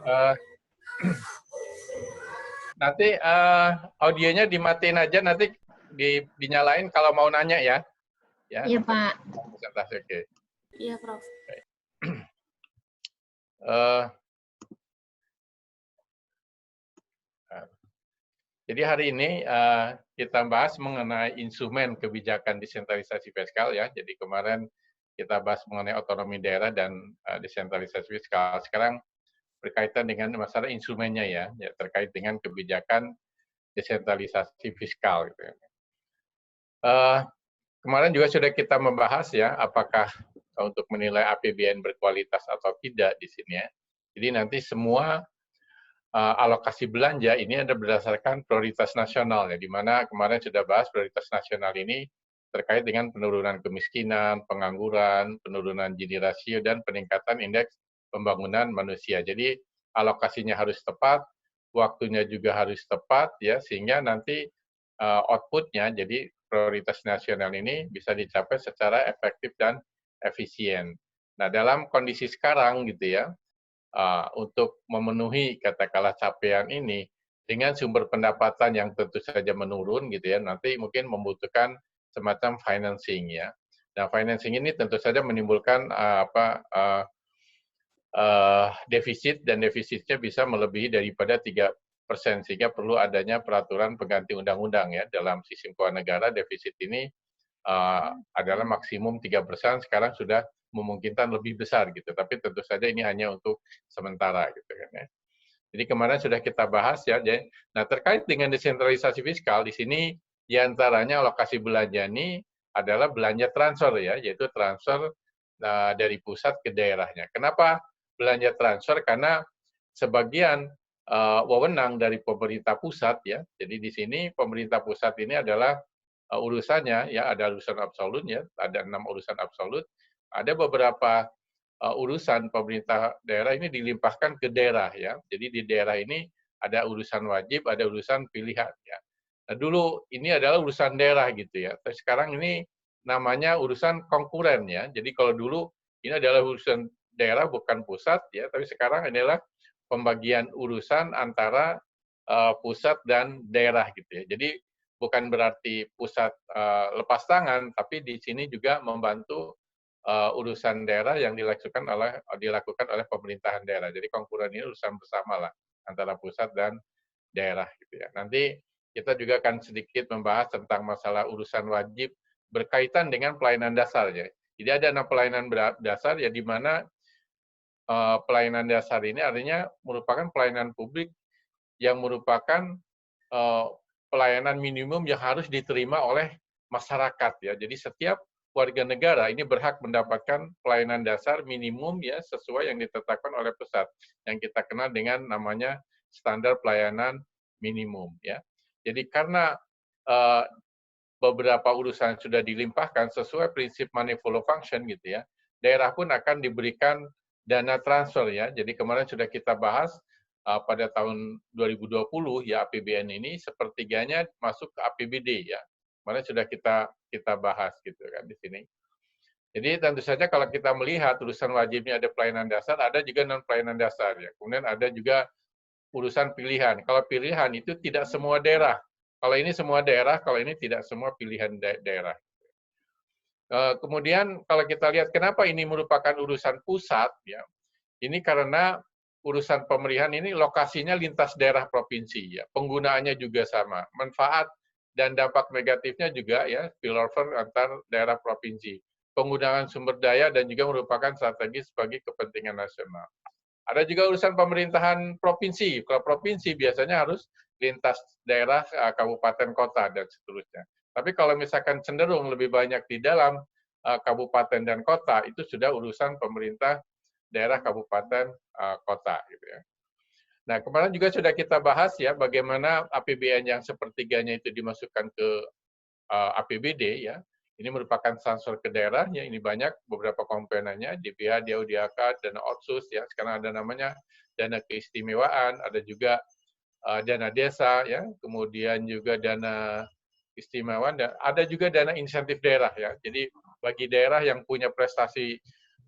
Eh, nanti audionya dimatiin aja, nanti dinyalain kalau mau nanya ya. Ya, Iya, untuk Pak. presentasi. Oke. Iya, Prof. Eh, jadi hari ini kita bahas mengenai instrumen kebijakan desentralisasi fiskal ya. Jadi kemarin kita bahas mengenai otonomi daerah dan desentralisasi fiskal. Sekarang berkaitan dengan masalah instrumennya ya, terkait dengan kebijakan desentralisasi fiskal. Gitu ya. Kemarin juga sudah kita membahas ya, apakah untuk menilai APBN berkualitas atau tidak di sini ya. Jadi nanti semua alokasi belanja ini ada berdasarkan prioritas nasional ya, di mana kemarin sudah bahas prioritas nasional ini terkait dengan penurunan kemiskinan, pengangguran, penurunan Gini rasio, dan peningkatan indeks pembangunan manusia. Jadi alokasinya harus tepat, waktunya juga harus tepat ya, sehingga nanti output-nya, jadi prioritas nasional ini bisa dicapai secara efektif dan efisien. Nah, dalam kondisi sekarang gitu ya, untuk memenuhi katakanlah capaian ini dengan sumber pendapatan yang tentu saja menurun gitu ya, nanti mungkin membutuhkan semacam financing ya. Nah, financing ini tentu saja menimbulkan defisit, dan defisitnya bisa melebihi daripada 3%, sehingga perlu adanya peraturan pengganti undang-undang ya. Dalam sistem keuangan negara defisit ini adalah maksimum 3%, sekarang sudah memungkinkan lebih besar gitu, tapi tentu saja ini hanya untuk sementara gitu kan ya. Jadi kemarin sudah kita bahas ya. Nah, terkait dengan desentralisasi fiskal di sini diantaranya alokasi belanja ini adalah belanja transfer ya, yaitu transfer dari pusat ke daerahnya. Kenapa belanja transfer? Karena sebagian wewenang dari pemerintah pusat ya. Jadi di sini pemerintah pusat ini adalah urusannya ya, ada urusan absolut ya, ada 6 urusan absolut, ada beberapa urusan pemerintah daerah ini dilimpahkan ke daerah ya. Jadi di daerah ini ada urusan wajib, ada urusan pilihan ya. Nah, dulu ini adalah urusan daerah gitu ya. Tapi sekarang ini namanya urusan konkuren ya. Jadi kalau dulu ini adalah urusan daerah bukan pusat ya, tapi sekarang adalah pembagian urusan antara pusat dan daerah gitu ya. Jadi bukan berarti pusat lepas tangan, tapi di sini juga membantu urusan daerah yang dilakukan oleh pemerintahan daerah. Jadi konkuren ini urusan bersama lah antara pusat dan daerah gitu ya. Nanti kita juga akan sedikit membahas tentang masalah urusan wajib berkaitan dengan pelayanan dasar ya. Jadi ada 6 pelayanan dasar ya, di mana pelayanan dasar ini artinya merupakan pelayanan publik yang merupakan pelayanan minimum yang harus diterima oleh masyarakat ya. Jadi setiap warga negara ini berhak mendapatkan pelayanan dasar minimum ya, sesuai yang ditetapkan oleh pusat, yang kita kenal dengan namanya standar pelayanan minimum ya. Jadi karena beberapa urusan sudah dilimpahkan sesuai prinsip money follow function gitu ya, daerah pun akan diberikan dana transfer ya. Jadi kemarin sudah kita bahas pada tahun 2020 ya, APBN ini sepertiganya masuk ke APBD ya. Kemarin sudah kita bahas gitu kan di sini. Jadi tentu saja kalau kita melihat urusan wajibnya ada pelayanan dasar, ada juga non pelayanan dasar ya. Kemudian ada juga urusan pilihan. Kalau pilihan itu tidak semua daerah. Kalau ini semua daerah, kalau ini tidak semua pilihan daerah. Kemudian kalau kita lihat kenapa ini merupakan urusan pusat ya. Ini karena urusan pemilihan ini lokasinya lintas daerah provinsi ya. Penggunaannya juga sama. Manfaat dan dampak negatifnya juga ya spillover antar daerah provinsi. Penggunaan sumber daya dan juga merupakan strategis bagi kepentingan nasional. Ada juga urusan pemerintahan provinsi. Kalau provinsi biasanya harus lintas daerah, kabupaten, kota, dan seterusnya. Tapi kalau misalkan cenderung lebih banyak di dalam kabupaten dan kota, itu sudah urusan pemerintah daerah, kabupaten, kota gitu ya. Nah, kemarin juga sudah kita bahas ya bagaimana APBN yang sepertiganya itu dimasukkan ke APBD ya. Ini merupakan transfer ke daerah ya, ini banyak beberapa komponennya, DPH, DAU, DAK, dana otsus ya. Sekarang ada namanya dana keistimewaan, ada juga dana desa ya, kemudian juga dana keistimewaan, dan ada juga dana insentif daerah ya. Jadi bagi daerah yang punya prestasi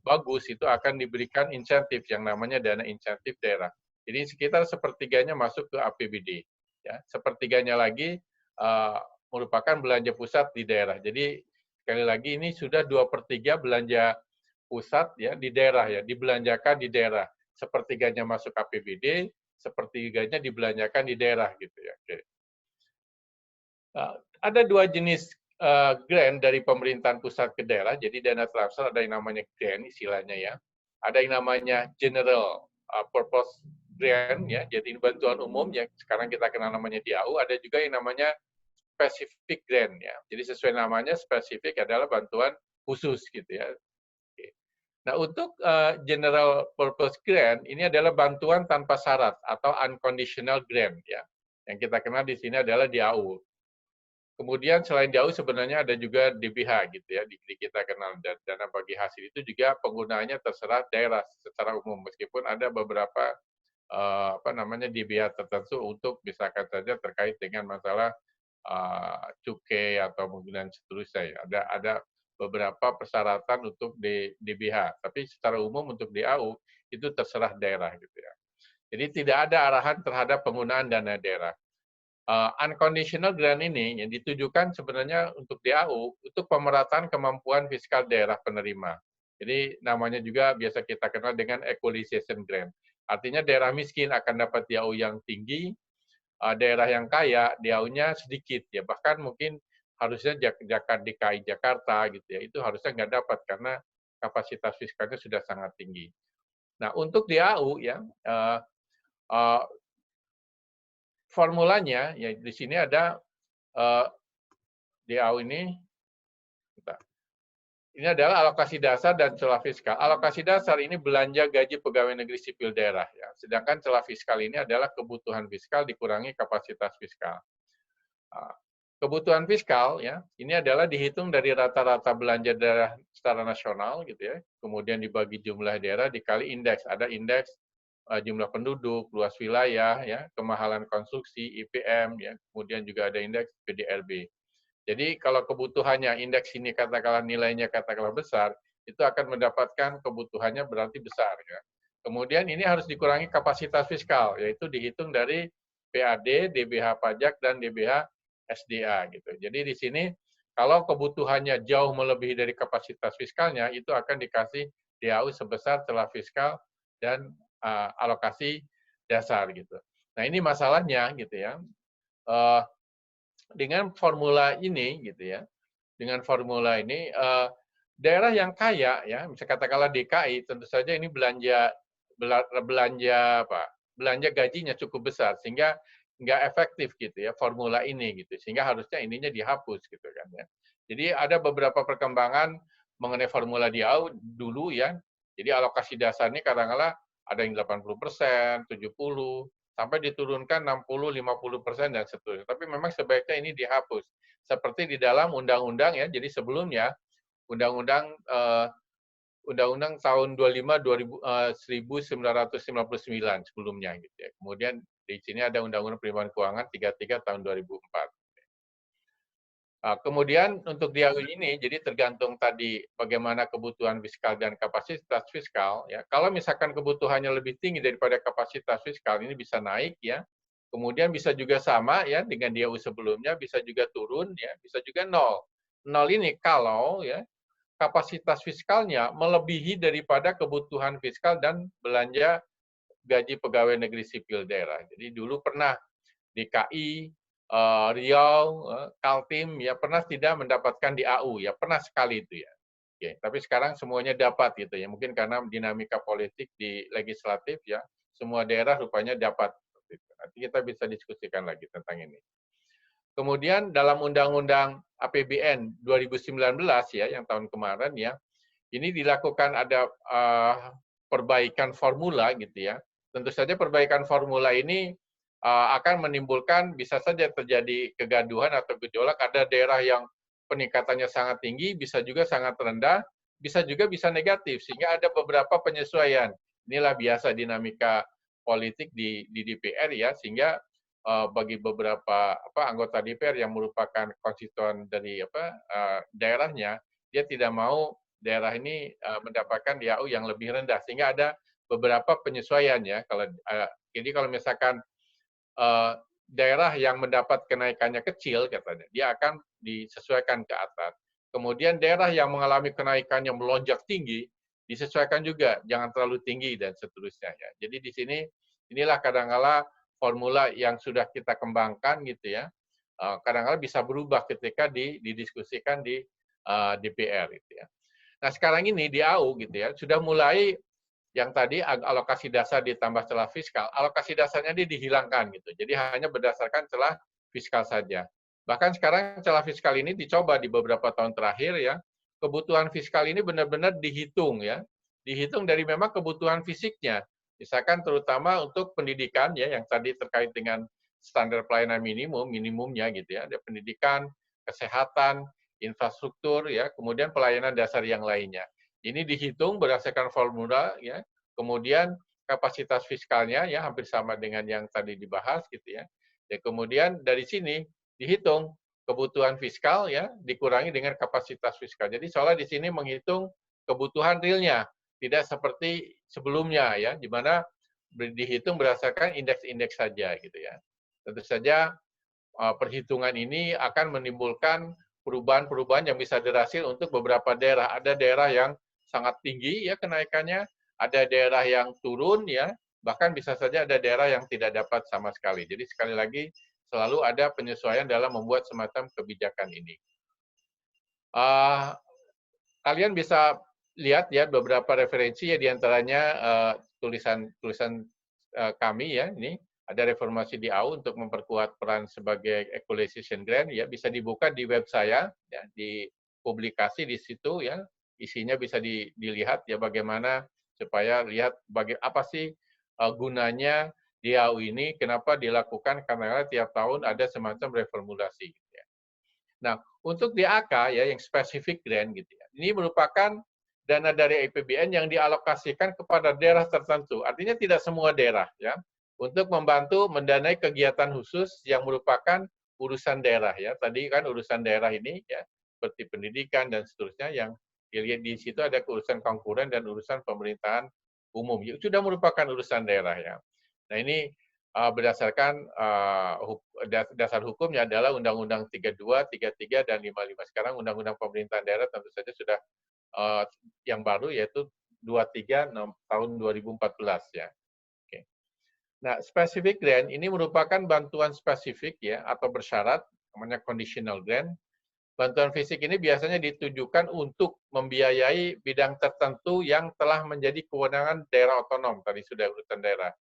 bagus itu akan diberikan insentif yang namanya dana insentif daerah. Jadi sekitar sepertiganya masuk ke APBD. Ya, sepertiganya lagi merupakan belanja pusat di daerah. Jadi sekali lagi ini sudah 2/3 belanja pusat ya di daerah ya, dibelanjakan di daerah. Sepertiganya masuk APBD, sepertiganya dibelanjakan di daerah gitu ya. Oke. Ada dua jenis grant dari pemerintahan pusat ke daerah. Jadi dana transfer ada yang namanya grant istilahnya ya. Ada yang namanya general purpose grant ya. Jadi bantuan umum yang sekarang kita kenal namanya DAU. Ada juga yang namanya specific grant ya. Jadi sesuai namanya spesifik adalah bantuan khusus gitu ya. Oke. Nah, untuk general purpose grant ini adalah bantuan tanpa syarat atau unconditional grant ya. Yang kita kenal di sini adalah DAU. Kemudian selain DAU sebenarnya ada juga DBH gitu ya, di kita kenal dana bagi hasil itu juga penggunaannya terserah daerah secara umum meskipun ada beberapa apa namanya DBH tertentu untuk misalkan saja terkait dengan masalah cukai atau mungkin seterusnya ya. Ada beberapa persyaratan untuk DBH, tapi secara umum untuk DAU itu terserah daerah gitu ya. Jadi tidak ada arahan terhadap penggunaan dana daerah. Unconditional grant ini yang ditujukan sebenarnya untuk DAU untuk pemerataan kemampuan fiskal daerah penerima. Jadi namanya juga biasa kita kenal dengan equalization grant. Artinya daerah miskin akan dapat DAU yang tinggi, daerah yang kaya DAU-nya sedikit ya. Bahkan mungkin harusnya DKI Jakarta gitu ya, itu harusnya nggak dapat karena kapasitas fiskalnya sudah sangat tinggi. Nah untuk DAU ya formulanya ya di sini ada DAU ini adalah alokasi dasar dan celah fiskal. Alokasi dasar ini belanja gaji pegawai negeri sipil daerah ya. Sedangkan celah fiskal ini adalah kebutuhan fiskal dikurangi kapasitas fiskal. Kebutuhan fiskal ya, ini adalah dihitung dari rata-rata belanja daerah secara nasional gitu ya. Kemudian dibagi jumlah daerah dikali indeks. Ada indeks jumlah penduduk, luas wilayah ya, kemahalan konstruksi, IPM ya. Kemudian juga ada indeks PDRB. Jadi kalau kebutuhannya indeks ini katakanlah nilainya katakanlah besar, itu akan mendapatkan kebutuhannya berarti besar ya. Kemudian ini harus dikurangi kapasitas fiskal, yaitu dihitung dari PAD, DBH pajak dan DBH SDA gitu. Jadi di sini kalau kebutuhannya jauh melebihi dari kapasitas fiskalnya, itu akan dikasih DAU sebesar celah fiskal dan alokasi dasar gitu. Nah ini masalahnya gitu ya. Dengan formula ini gitu ya, dengan formula ini daerah yang kaya ya, misalnya katakanlah DKI, tentu saja ini belanja gajinya cukup besar sehingga nggak efektif gitu ya formula ini gitu, sehingga harusnya ininya dihapus gitu kan ya. Jadi ada beberapa perkembangan mengenai formula DAU dulu ya. Jadi alokasi dasarnya katakanlah ada yang 80%, 70, sampai diturunkan 60, 50% dan seterusnya. Tapi memang sebaiknya ini dihapus. Seperti di dalam undang-undang ya, jadi sebelumnya undang-undang Undang-Undang tahun 25 1959 sebelumnya gitu ya. Kemudian di sini ada Undang-Undang Penerimaan Keuangan 33 tahun 2004. Kemudian untuk DAU ini jadi tergantung tadi bagaimana kebutuhan fiskal dan kapasitas fiskal ya. Kalau misalkan kebutuhannya lebih tinggi daripada kapasitas fiskal ini bisa naik ya. Kemudian bisa juga sama ya dengan DAU sebelumnya, bisa juga turun ya, bisa juga nol. Nol ini kalau ya kapasitas fiskalnya melebihi daripada kebutuhan fiskal dan belanja gaji pegawai negeri sipil daerah. Jadi dulu pernah DKI, Riau, Kaltim ya pernah tidak mendapatkan DAU ya pernah sekali itu ya. Oke, tapi sekarang semuanya dapat gitu ya. Mungkin karena dinamika politik di legislatif ya, semua daerah rupanya dapat. Nanti kita bisa diskusikan lagi tentang ini. Kemudian dalam Undang-Undang APBN 2019 ya, yang tahun kemarin ya, ini dilakukan ada perbaikan formula gitu ya. Tentu saja perbaikan formula ini akan menimbulkan bisa saja terjadi kegaduhan atau gejolak. Ada daerah yang peningkatannya sangat tinggi, bisa juga sangat rendah, bisa juga bisa negatif. Sehingga ada beberapa penyesuaian. Inilah biasa dinamika politik di DPR ya, sehingga bagi beberapa anggota DPR yang merupakan konstituen dari daerahnya, dia tidak mau daerah ini mendapatkan DAU yang lebih rendah, sehingga ada beberapa penyesuaian ya. Jadi kalau misalkan eh, daerah yang mendapat kenaikannya kecil katanya, dia akan disesuaikan ke atas. Kemudian daerah yang mengalami kenaikan yang melonjak tinggi disesuaikan juga, jangan terlalu tinggi dan seterusnya ya. Jadi di sini inilah kadang-kala formula yang sudah kita kembangkan gitu ya. Kadang-kala bisa berubah ketika didiskusikan di DPR gitu ya. Nah sekarang ini di AU gitu ya sudah mulai yang tadi alokasi dasar ditambah celah fiskal, alokasi dasarnya ini dihilangkan gitu. Jadi hanya berdasarkan celah fiskal saja. Bahkan sekarang celah fiskal ini dicoba di beberapa tahun terakhir ya. Kebutuhan fiskal ini benar-benar dihitung ya. Dihitung dari memang kebutuhan fisiknya. Misalkan terutama untuk pendidikan ya yang tadi terkait dengan standar pelayanan minimumnya gitu ya. Ada pendidikan, kesehatan, infrastruktur ya, kemudian pelayanan dasar yang lainnya. Ini dihitung berdasarkan formula ya. Kemudian kapasitas fiskalnya ya hampir sama dengan yang tadi dibahas gitu ya. Dan kemudian dari sini dihitung kebutuhan fiskal ya dikurangi dengan kapasitas fiskal. Jadi soalnya di sini menghitung kebutuhan realnya, tidak seperti sebelumnya ya, di mana dihitung berdasarkan indeks-indeks saja gitu ya. Tentu saja perhitungan ini akan menimbulkan perubahan-perubahan yang bisa berhasil untuk beberapa daerah. Ada daerah yang sangat tinggi ya kenaikannya, ada daerah yang turun ya, bahkan bisa saja ada daerah yang tidak dapat sama sekali. Jadi sekali lagi selalu ada penyesuaian dalam membuat semacam kebijakan ini. Kalian bisa lihat ya beberapa referensi ya diantaranya tulisan kami ya ini ada reformasi di AU untuk memperkuat peran sebagai equalization grant ya bisa dibuka di web saya ya di publikasi di situ ya isinya bisa dilihat ya bagaimana supaya lihat apa sih gunanya di AU ini kenapa dilakukan karena tiap tahun ada semacam reformulasi gitu ya. Nah, untuk DAK ya yang spesifik grant gitu ya. Ini merupakan dana dari APBN yang dialokasikan kepada daerah tertentu. Artinya tidak semua daerah ya. Untuk membantu mendanai kegiatan khusus yang merupakan urusan daerah ya. Tadi kan urusan daerah ini ya seperti pendidikan dan seterusnya yang dilihat di situ ada urusan konkuren dan urusan pemerintahan umum. Ya, sudah merupakan urusan daerah ya. Nah, ini berdasarkan dasar hukumnya adalah Undang-Undang 32, 33, dan 55. Sekarang Undang-Undang Pemerintahan Daerah tentu saja sudah yang baru yaitu 23 tahun 2014 ya. Oke. Nah, specific grant ini merupakan bantuan spesifik ya atau bersyarat namanya conditional grant. Bantuan fisik ini biasanya ditujukan untuk membiayai bidang tertentu yang telah menjadi kewenangan daerah otonom, tadi sudah urutan daerah.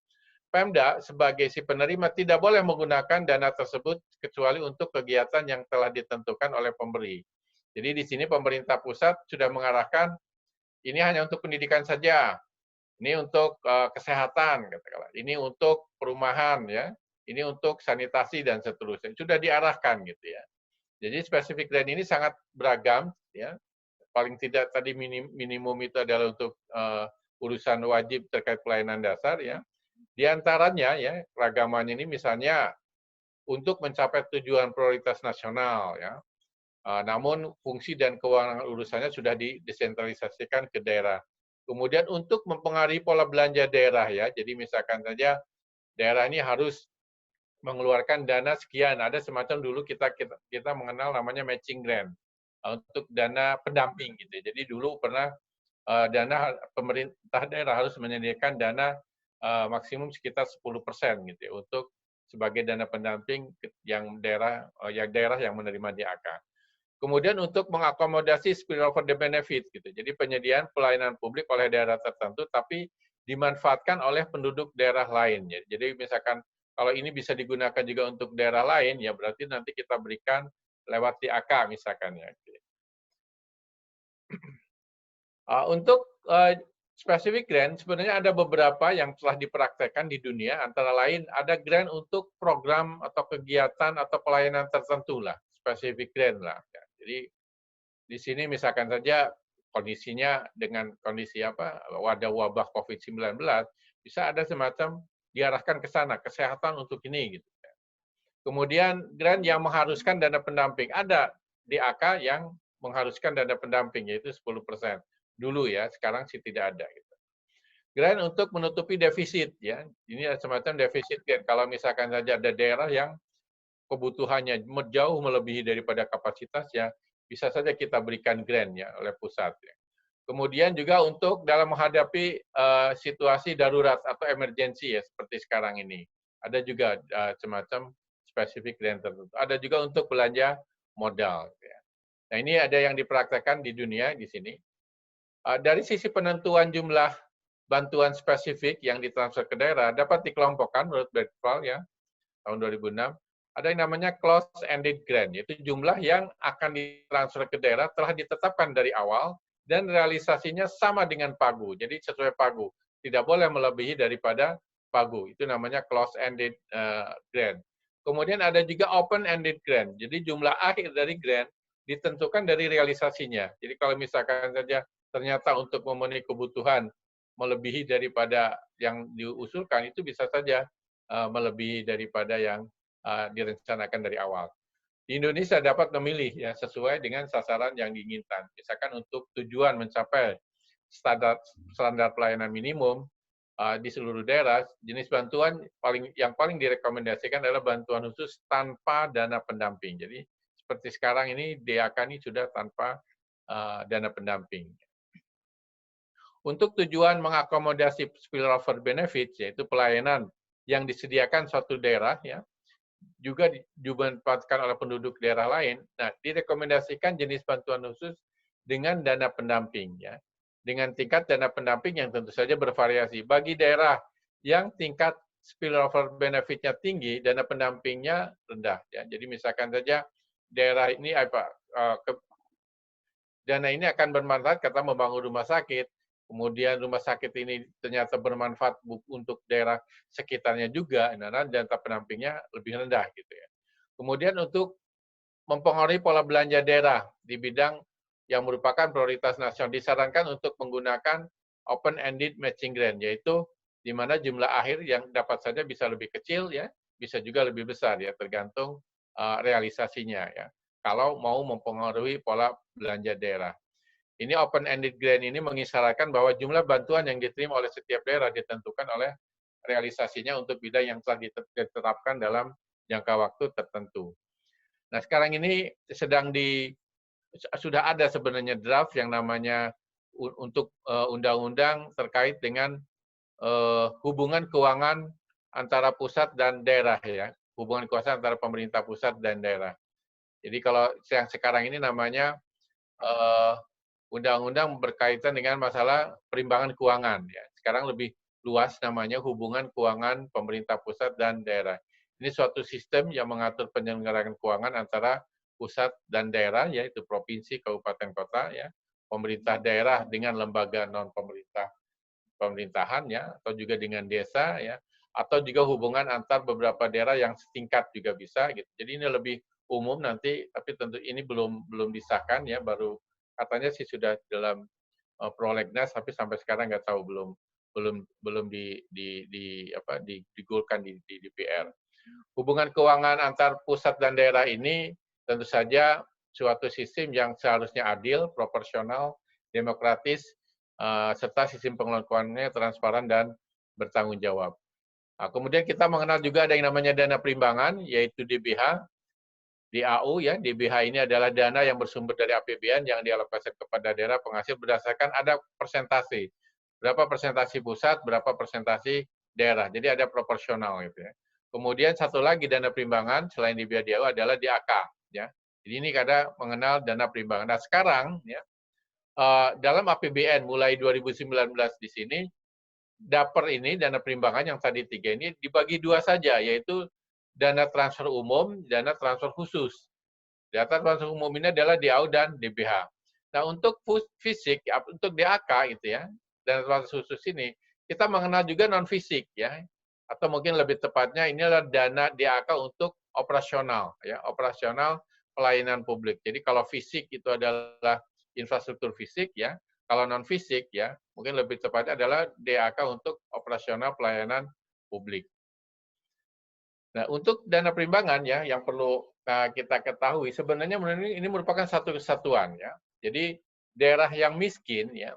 Pemda sebagai si penerima tidak boleh menggunakan dana tersebut kecuali untuk kegiatan yang telah ditentukan oleh pemberi. Jadi di sini pemerintah pusat sudah mengarahkan ini hanya untuk pendidikan saja, ini untuk kesehatan, katakanlah, ini untuk perumahan ya, ini untuk sanitasi dan seterusnya. Sudah diarahkan gitu ya. Jadi spesifik grant ini sangat beragam ya. Paling tidak tadi minimum itu adalah untuk urusan wajib terkait pelayanan dasar ya. Di antaranya ya, keragaman ini misalnya untuk mencapai tujuan prioritas nasional ya. Namun fungsi dan kewenangan urusannya sudah didesentralisasikan ke daerah. Kemudian untuk mempengaruhi pola belanja daerah ya. Jadi misalkan saja daerah ini harus mengeluarkan dana sekian. Ada semacam dulu kita mengenal namanya matching grant untuk dana pendamping gitu. Jadi dulu pernah dana pemerintah daerah harus menyediakan dana maksimum sekitar 10% gitu ya, untuk sebagai dana pendamping yang daerah yang menerima DAK. Kemudian untuk mengakomodasi spillover the benefit gitu. Jadi penyediaan pelayanan publik oleh daerah tertentu tapi dimanfaatkan oleh penduduk daerah lain ya. Jadi misalkan kalau ini bisa digunakan juga untuk daerah lain ya berarti nanti kita berikan lewat DAK misalkan ya. Untuk specific grant sebenarnya ada beberapa yang telah dipraktekkan di dunia, antara lain ada grant untuk program atau kegiatan atau pelayanan tertentu lah, specific grant lah. Ya. Jadi di sini misalkan saja kondisinya dengan kondisi wabah COVID-19 bisa ada semacam diarahkan ke sana, kesehatan untuk ini gitu. Kemudian grant yang mengharuskan dana pendamping, ada DAK yang mengharuskan dana pendamping yaitu 10%. Dulu ya, sekarang sih tidak ada gitu. Grant untuk menutupi defisit ya. Ini semacam defisit grant. Kalau misalkan saja ada daerah yang kebutuhannya jauh melebihi daripada kapasitasnya, bisa saja kita berikan grant ya oleh pusat ya. Kemudian juga untuk dalam menghadapi situasi darurat atau emergensi ya seperti sekarang ini. Ada juga semacam spesifik grant tertentu. Ada juga untuk belanja modal ya. Nah, ini ada yang dipraktekkan di dunia di sini. Dari sisi penentuan jumlah bantuan spesifik yang ditransfer ke daerah dapat dikelompokkan menurut Berkshire ya tahun 2006 ada yang namanya close-ended grant, yaitu jumlah yang akan ditransfer ke daerah telah ditetapkan dari awal dan realisasinya sama dengan pagu, jadi sesuai pagu, tidak boleh melebihi daripada pagu, itu namanya close-ended grant. Kemudian ada juga open-ended grant, jadi jumlah akhir dari grant ditentukan dari realisasinya. Jadi kalau misalkan saja ternyata untuk memenuhi kebutuhan melebihi daripada yang diusulkan, itu bisa saja melebihi daripada yang direncanakan dari awal. Di Indonesia dapat memilih ya sesuai dengan sasaran yang diinginkan. Misalkan untuk tujuan mencapai standar pelayanan minimum di seluruh daerah, jenis bantuan yang paling direkomendasikan adalah bantuan khusus tanpa dana pendamping. Jadi seperti sekarang ini DAK ini sudah tanpa dana pendamping. Untuk tujuan mengakomodasi spillover benefits, yaitu pelayanan yang disediakan suatu daerah, ya, juga dimanfaatkan oleh penduduk daerah lain. Nah, direkomendasikan jenis bantuan khusus dengan dana pendamping, ya, dengan tingkat dana pendamping yang tentu saja bervariasi. Bagi daerah yang tingkat spillover benefitnya tinggi, dana pendampingnya rendah. Ya. Jadi misalkan saja daerah ini dana ini akan bermanfaat karena membangun rumah sakit, kemudian rumah sakit ini ternyata bermanfaat untuk daerah sekitarnya juga, nah dana pendampingnya lebih rendah gitu ya. Kemudian untuk mempengaruhi pola belanja daerah di bidang yang merupakan prioritas nasional disarankan untuk menggunakan open-ended matching grant, yaitu di mana jumlah akhir yang dapat saja bisa lebih kecil ya, bisa juga lebih besar ya, tergantung realisasinya ya. Kalau mau mempengaruhi pola belanja daerah. Ini open-ended grant ini mengisyaratkan bahwa jumlah bantuan yang diterima oleh setiap daerah ditentukan oleh realisasinya untuk bidang yang telah ditetapkan dalam jangka waktu tertentu. Nah, sekarang ini sudah ada sebenarnya draft yang namanya untuk undang-undang terkait dengan hubungan keuangan antara pusat dan daerah ya, hubungan kuasa antara pemerintah pusat dan daerah. Jadi kalau yang sekarang ini namanya undang-undang berkaitan dengan masalah perimbangan keuangan ya. Sekarang lebih luas namanya hubungan keuangan pemerintah pusat dan daerah. Ini suatu sistem yang mengatur penyelenggaraan keuangan antara pusat dan daerah yaitu provinsi, kabupaten, kota ya, pemerintah daerah dengan lembaga non pemerintahan ya, atau juga dengan desa ya, atau juga hubungan antar beberapa daerah yang setingkat juga bisa gitu. Jadi ini lebih umum nanti, tapi tentu ini belum disahkan ya, baru katanya sih sudah dalam prolegnas, tapi sampai sekarang nggak tahu belum digulkan di DPR. Hubungan keuangan antar pusat dan daerah ini tentu saja suatu sistem yang seharusnya adil, proporsional, demokratis, serta sistem pengelolaan keuangannya transparan dan bertanggung jawab. Nah, kemudian kita mengenal juga ada yang namanya dana perimbangan, yaitu DBH, DAU ya, DBH ini adalah dana yang bersumber dari APBN yang dialokasikan kepada daerah penghasil berdasarkan ada persentase. Berapa persentase pusat, berapa persentase daerah. Jadi ada proporsional gitu ya. Kemudian satu lagi dana perimbangan selain DBH DAU adalah DAK ya. Jadi ini kada mengenal dana perimbangan. Nah, sekarang ya dalam APBN mulai 2019 di sini DAPER ini dana perimbangan yang tadi 3 ini dibagi 2 saja, yaitu dana transfer umum, dana transfer khusus. Dana transfer umum ini adalah DAU dan DBH. Nah, untuk fisik, untuk DAK gitu ya, dana transfer khusus ini, kita mengenal juga non fisik ya, atau mungkin lebih tepatnya ini adalah dana DAK untuk operasional ya, operasional pelayanan publik. Jadi kalau fisik itu adalah infrastruktur fisik ya, kalau non fisik ya, mungkin lebih tepatnya adalah DAK untuk operasional pelayanan publik. Nah, untuk dana perimbangan ya yang perlu kita ketahui sebenarnya ini merupakan satu kesatuan ya. Jadi daerah yang miskin ya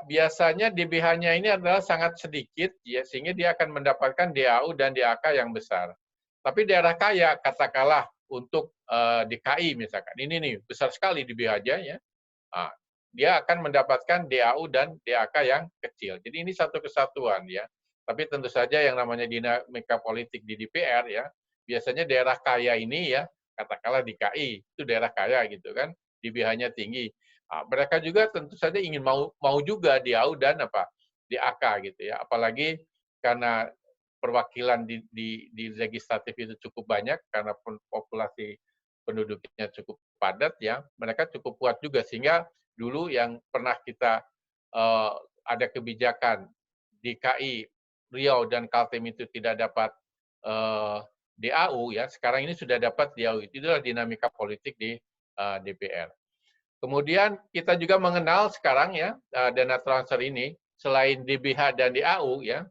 Biasanya DBH-nya ini adalah sangat sedikit, ya, sehingga dia akan mendapatkan DAU dan DAK yang besar. Tapi daerah kaya, katakanlah untuk DKI misalkan, ini nih besar sekali DBH-nya, ya, dia akan mendapatkan DAU dan DAK yang kecil. Jadi ini satu kesatuan, ya. Tapi tentu saja yang namanya dinamika politik di DPR, ya, biasanya daerah kaya ini, ya, katakanlah DKI itu daerah kaya gitu kan, DBH-nya tinggi. Mereka juga tentu saja ingin mau juga DAU dan DAK gitu, ya. Apalagi karena perwakilan di legislatif itu cukup banyak karena populasi penduduknya cukup padat, ya, mereka cukup kuat juga, sehingga dulu yang pernah kita ada kebijakan DKI, Riau dan Kaltim itu tidak dapat DAU, ya, sekarang ini sudah dapat DAU. Itulah dinamika politik di DPR. Kemudian kita juga mengenal sekarang, ya, dana transfer ini selain DBH dan DAU, ya,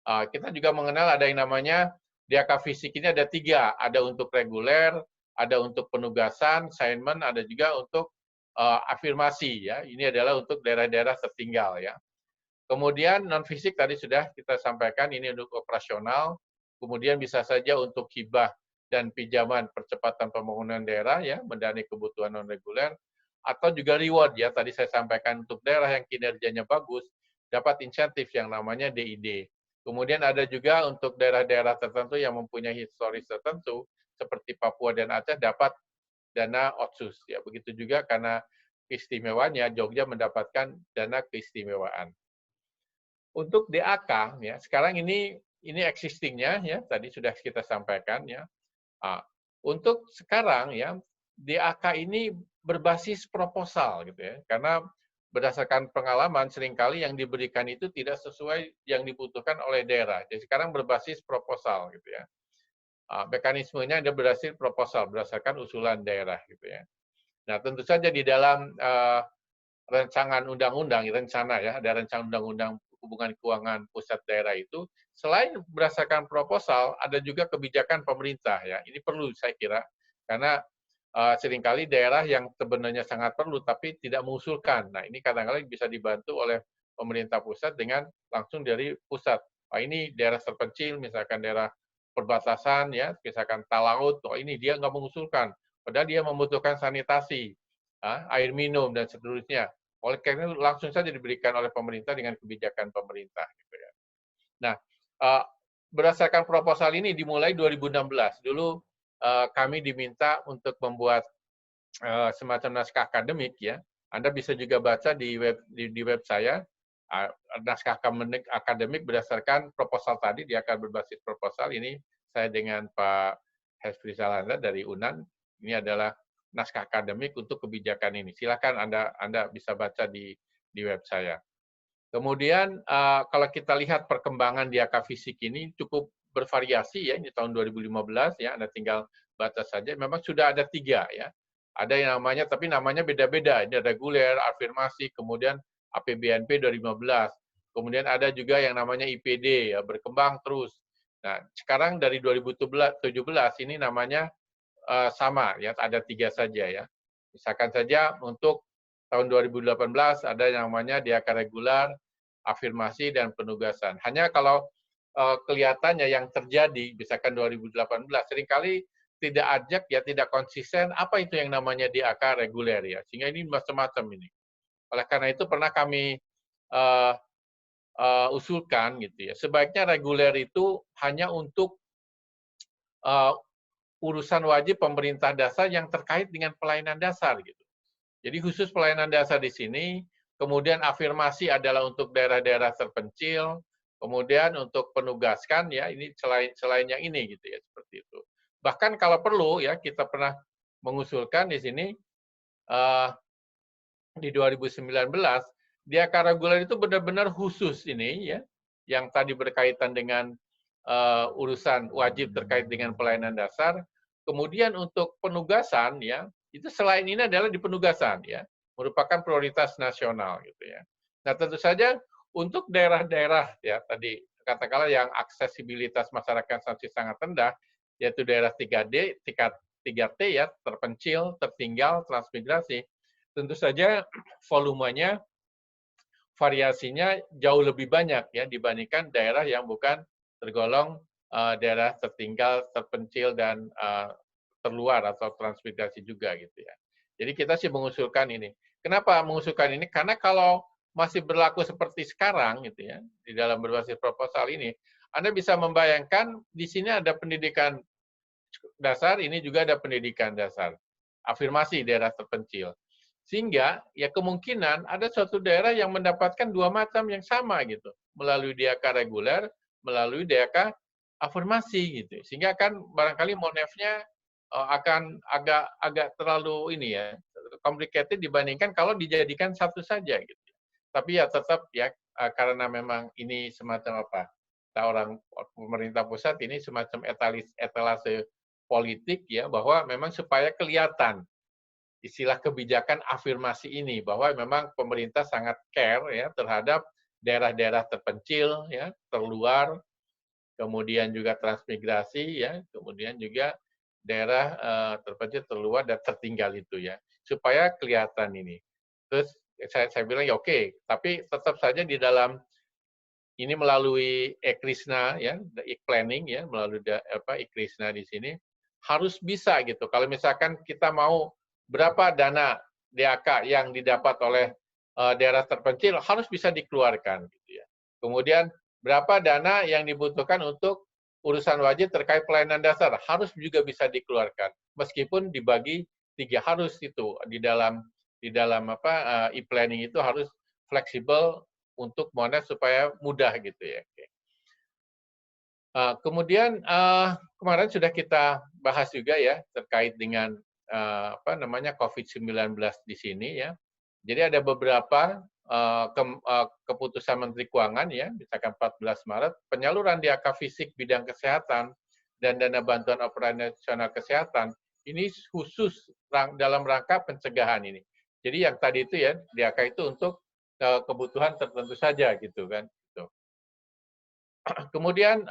kita juga mengenal ada yang namanya DAK fisik. Ini ada 3, ada untuk reguler, ada untuk penugasan, assignment, ada juga untuk afirmasi, ya. Ini adalah untuk daerah-daerah tertinggal, ya. Kemudian non fisik tadi sudah kita sampaikan, ini untuk operasional. Kemudian bisa saja untuk hibah dan pinjaman percepatan pembangunan daerah, ya, mendanai kebutuhan non reguler, atau juga reward, ya, tadi saya sampaikan untuk daerah yang kinerjanya bagus dapat insentif yang namanya DID. Kemudian ada juga untuk daerah-daerah tertentu yang mempunyai historis tertentu seperti Papua dan Aceh dapat dana otsus, ya. Begitu juga karena keistimewanya Jogja mendapatkan dana keistimewaan. Untuk DAK, ya, sekarang ini existing-nya, ya, tadi sudah kita sampaikan, ya. Untuk sekarang, ya, DAK ini berbasis proposal gitu, ya. Karena berdasarkan pengalaman seringkali yang diberikan itu tidak sesuai yang dibutuhkan oleh daerah. Jadi sekarang berbasis proposal gitu, ya. Mekanismenya ada berbasis proposal berdasarkan usulan daerah gitu, ya. Nah, tentu saja di dalam rancangan undang-undang, rencana, ya, ada rancangan undang-undang hubungan keuangan pusat daerah itu, selain berdasarkan proposal, ada juga kebijakan pemerintah, ya. Ini perlu saya kira, karena seringkali daerah yang sebenarnya sangat perlu tapi tidak mengusulkan. Nah, ini kadang-kadang bisa dibantu oleh pemerintah pusat dengan langsung dari pusat. Ini daerah terpencil, misalkan daerah perbatasan, ya, misalkan Talaut, ini dia nggak mengusulkan, padahal dia membutuhkan sanitasi, air minum dan seterusnya. Oleh karena itu langsung saja diberikan oleh pemerintah dengan kebijakan pemerintah, gitu, ya. Nah, berdasarkan proposal ini dimulai 2016. Dulu kami diminta untuk membuat semacam naskah akademik, ya. Anda bisa juga baca di web saya, naskah akademik berdasarkan proposal tadi, dia akan berbasis proposal. Ini saya dengan Pak Hesri Salanda dari UNAN, ini adalah naskah akademik untuk kebijakan ini. Silakan Anda bisa baca di web saya. Kemudian kalau kita lihat perkembangan di DAK fisik ini cukup bervariasi, ya. Ini tahun 2015, ya. Anda tinggal baca saja. Memang sudah ada 3, ya. Ada yang namanya, tapi namanya beda-beda. Ini reguler, afirmasi, kemudian APBNP 2015. Kemudian ada juga yang namanya IPD, ya, berkembang terus. Nah, sekarang dari 2017 ini namanya sama, ya, ada 3 saja, ya. Misalkan saja untuk tahun 2018 ada yang namanya DAK reguler, afirmasi, dan penugasan. Hanya kalau kelihatannya yang terjadi, misalkan 2018, seringkali tidak ajak, ya, tidak konsisten, apa itu yang namanya DAK reguler, ya. Sehingga ini macam-macam ini. Oleh karena itu pernah kami usulkan gitu, ya, sebaiknya reguler itu hanya untuk urusan wajib pemerintah dasar yang terkait dengan pelayanan dasar gitu. Jadi khusus pelayanan dasar di sini, kemudian afirmasi adalah untuk daerah-daerah terpencil, kemudian untuk penugaskan, ya, ini selain yang ini gitu, ya, seperti itu. Bahkan kalau perlu, ya, kita pernah mengusulkan di sini di 2019 DAK reguler itu benar-benar khusus ini, ya, yang tadi berkaitan dengan urusan wajib terkait dengan pelayanan dasar. Kemudian untuk penugasan, ya, itu selain ini adalah di penugasan, ya, merupakan prioritas nasional gitu, ya. Nah, tentu saja untuk daerah-daerah, ya, tadi katakanlah yang aksesibilitas masyarakat masih sangat rendah, yaitu daerah 3D, 3T, ya, terpencil, tertinggal, transmigrasi, tentu saja volumenya variasinya jauh lebih banyak ya dibandingkan daerah yang bukan tergolong daerah tertinggal, terpencil dan terluar atau transmigrasi juga gitu ya. Jadi kita sih mengusulkan ini. Kenapa mengusulkan ini? Karena kalau masih berlaku seperti sekarang gitu ya di dalam berbasis proposal ini, Anda bisa membayangkan di sini ada pendidikan dasar, ini juga ada pendidikan dasar. Afirmasi daerah terpencil. Sehingga ya kemungkinan ada suatu daerah yang mendapatkan dua macam yang sama gitu, melalui DAK reguler, melalui DAK afirmasi gitu. Sehingga kan barangkali monefnya akan agak terlalu ini ya, complicated dibandingkan kalau dijadikan satu saja gitu. Tapi ya tetap ya karena memang ini semacam apa? Kita orang pemerintah pusat ini semacam etalase politik ya, bahwa memang supaya kelihatan istilah kebijakan afirmasi ini, bahwa memang pemerintah sangat care ya terhadap daerah-daerah terpencil ya, terluar, kemudian juga transmigrasi ya, kemudian juga daerah terpencil, terluar dan tertinggal itu ya, supaya kelihatan ini. Terus saya bilang ya oke, tapi tetap saja di dalam ini melalui e-Krisna ya, e-planning ya, melalui e-Krisna di sini harus bisa gitu. Kalau misalkan kita mau berapa dana DAK yang didapat oleh daerah terpencil harus bisa dikeluarkan gitu ya. Kemudian berapa dana yang dibutuhkan untuk urusan wajib terkait pelayanan dasar harus juga bisa dikeluarkan. Meskipun dibagi tiga, harus itu di dalam e-planning itu harus fleksibel untuk Monas supaya mudah gitu ya. Kemudian kemarin sudah kita bahas juga ya terkait dengan COVID-19 di sini ya. Jadi ada beberapa keputusan Menteri Keuangan ya, misalkan 14 Maret, penyaluran DAK fisik bidang kesehatan dan dana bantuan operasional kesehatan ini khusus dalam rangka pencegahan ini. Jadi yang tadi itu ya DAK itu untuk kebutuhan tertentu saja gitu kan. Gitu. Kemudian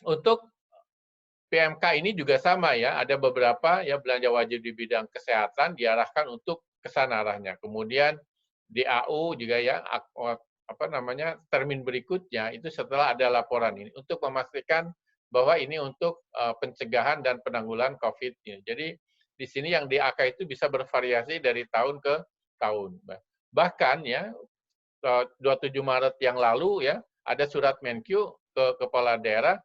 untuk PMK ini juga sama ya, ada beberapa ya belanja wajib di bidang kesehatan diarahkan untuk ke sana arahnya. Kemudian DAU juga ya termin berikutnya itu setelah ada laporan ini untuk memastikan bahwa ini untuk pencegahan dan penanggulangan COVID-19. Jadi di sini yang DAK itu bisa bervariasi dari tahun ke tahun. Bahkan ya 27 Maret yang lalu ya ada surat Menkyu ke kepala daerah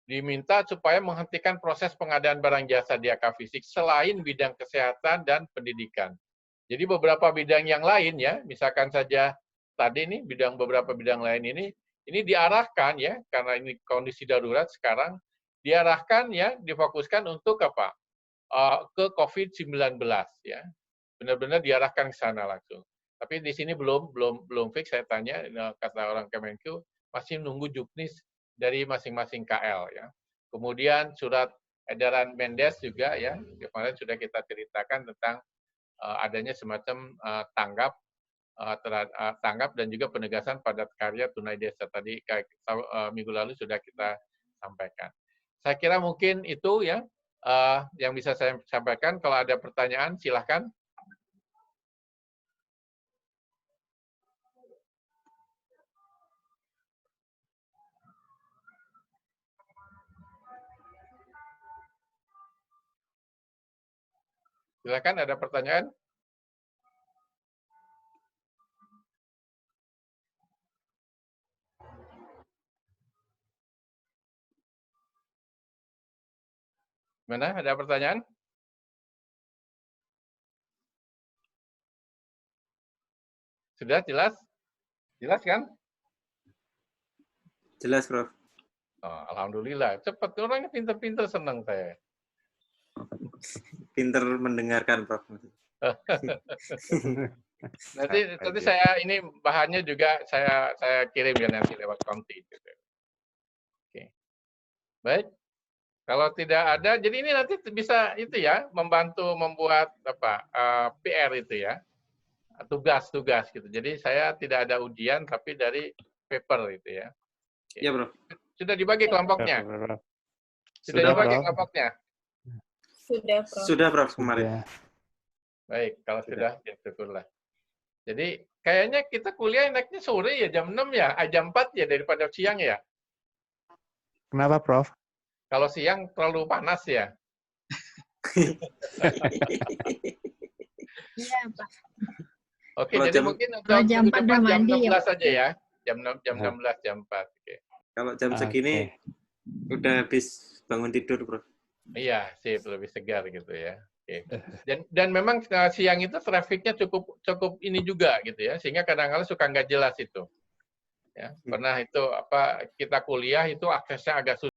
diminta supaya menghentikan proses pengadaan barang jasa DAK fisik selain bidang kesehatan dan pendidikan. Jadi beberapa bidang yang lain ya, misalkan saja tadi nih beberapa bidang lain ini diarahkan ya karena ini kondisi darurat sekarang diarahkan ya difokuskan untuk apa? Ke COVID-19 ya. Benar-benar diarahkan ke sana langsung. Tapi di sini belum fix, saya tanya kata orang Kemenkyu masih nunggu juknis dari masing-masing KL ya. Kemudian surat edaran Mendes juga ya, kemarin sudah kita ceritakan tentang adanya semacam tanggap dan juga penegasan padat karya tunai desa tadi minggu lalu sudah kita sampaikan. Saya kira mungkin itu ya yang bisa saya sampaikan. Kalau ada pertanyaan silahkan. Silakan, ada pertanyaan? Mana? Ada pertanyaan? Sudah jelas? Jelas kan? Jelas, Prof. Oh, alhamdulillah. Cepat. Orangnya pinter-pinter, senang saya. Pinter mendengarkan, Prof. Nanti saya ini bahannya juga saya kirim ya nanti lewat konti. Gitu. Oke. Baik. Kalau tidak ada, jadi ini nanti bisa itu ya membantu membuat PR itu ya, tugas-tugas gitu. Jadi saya tidak ada ujian tapi dari paper itu ya. Iya, Bro. Sudah dibagi kelompoknya. Sudah dibagi kelompoknya. Sudah, Prof. Sudah, Prof, kemarin. Baik, kalau sudah ya syukurlah. Jadi kayaknya kita kuliah enaknya sore ya, jam 6 ya, jam 4 ya daripada siang ya. Kenapa, Prof? Kalau siang terlalu panas ya. Iya, Pak. Oke, Kalau jadi jam- mungkin untuk Kalau jam minggu 4 depan udah jam mandi ya, 16 saja ya. Jam 16, jam 4. Oke. Kalau jam segini udah habis bangun tidur, Prof. Iya, sip, lebih segar gitu ya. Oke. Dan memang siang itu trafiknya cukup ini juga gitu ya, sehingga kadang-kadang suka nggak jelas itu. Ya, pernah itu kita kuliah itu aksesnya agak susah.